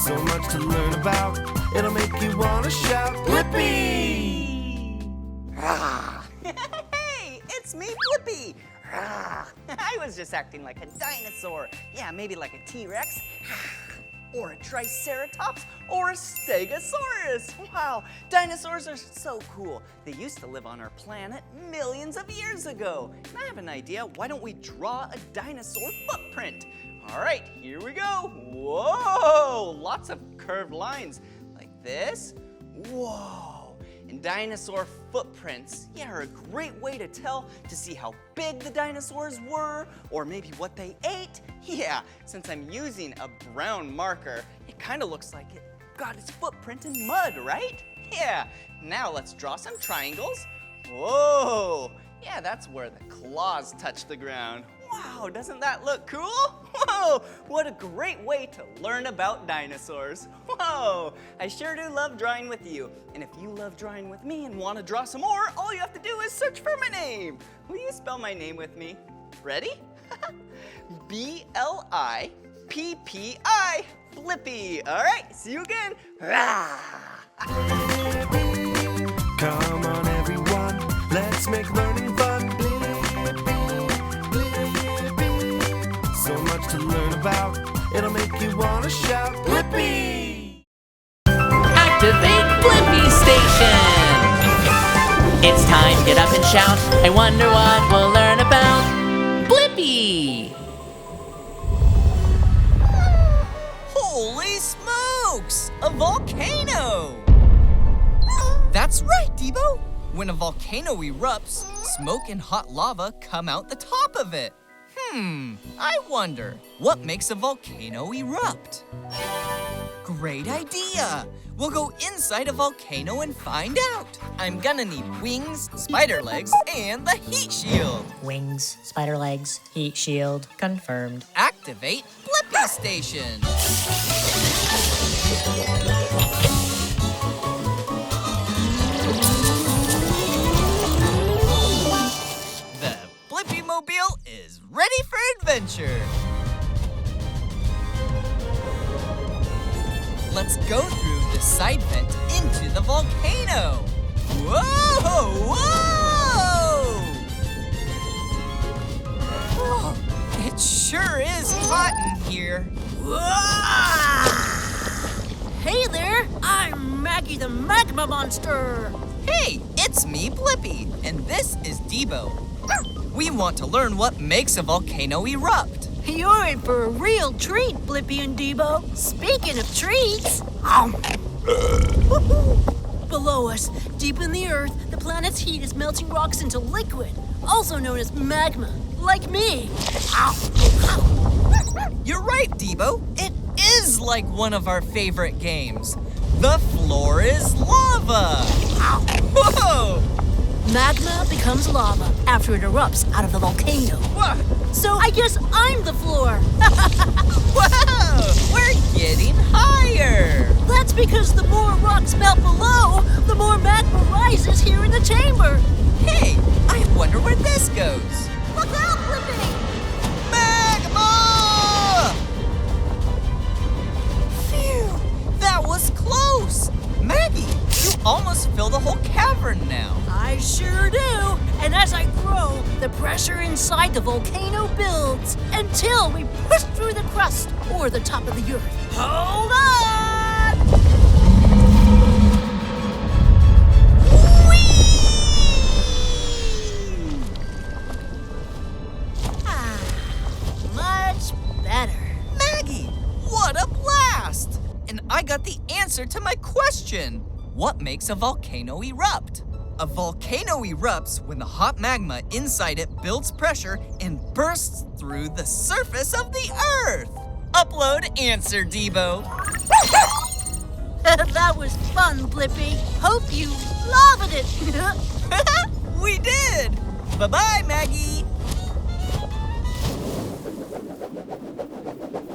So much to learn about, it'll make you wanna shout, Blippi! Hey, it's me, Blippi. I was just acting like a dinosaur. Yeah, maybe like a T-Rex, or a Triceratops, or a Stegosaurus. Wow, dinosaurs are so cool. They used to live on our planet millions of years ago. And I have an idea. Why don't we draw a dinosaur footprint? All right, here we go. Whoa, lots of curved lines like this. Whoa. And dinosaur footprints, are a great way to tell to see how big the dinosaurs were or maybe what they ate. Yeah, since I'm using a brown marker, it kind of looks like it got its footprint in mud, right? Yeah, now let's draw some triangles. Whoa, yeah, that's where the claws touch the ground. Wow, doesn't that look cool? Whoa, what a great way to learn about dinosaurs. Whoa, I sure do love drawing with you. And if you love drawing with me and want to draw some more, all you have to do is search for my name. Will you spell my name with me? Ready? B-L-I-P-P-I, Blippi. All right, see you again. Come on everyone, let's make learning fun. So much to learn about, it'll make you wanna shout, Blippi! Activate Blippi Station! It's time, get up and shout. I wonder what we'll learn about Blippi! Holy smokes! A volcano! That's right, Debo. When a volcano erupts, smoke and hot lava come out the top of it. I wonder, what makes a volcano erupt? Great idea! We'll go inside a volcano and find out. I'm gonna need wings, spider legs, and the heat shield. Wings, spider legs, heat shield, confirmed. Activate Blippi Station. The Blippi-mobile is ready for adventure. Let's go through the side vent into the volcano. Whoa, whoa! Oh, it sure is hot in here. Hey there, I'm Maggie the Magma Monster. Hey, it's me, Blippi, and this is Debo. We want to learn what makes a volcano erupt. You're in for a real treat, Blippi and Debo. Speaking of treats, below us, deep in the earth, the planet's heat is melting rocks into liquid, also known as magma, like me. You're right, Debo. It is like one of our favorite games. The floor is lava. Whoa! Magma becomes lava after it erupts out of the volcano. Whoa! So I guess I'm the floor. Whoa! We're getting higher. That's because the more rocks melt below, the more magma rises here in the chamber. Hey, I wonder where this goes. Look out, Blippi! Magma! Phew, that was close. Maggie, you almost fill the whole cavern now. I sure do. And as I grow, the pressure inside the volcano builds until we push through the crust or the top of the earth. Hold on! Much better. Maggie, what a blast! And I got the answer to my question. What makes a volcano erupt? A volcano erupts when the hot magma inside it builds pressure and bursts through the surface of the earth. Upload answer, Debo. That was fun, Blippi. Hope you loved it. We did! Bye-bye, Maggie.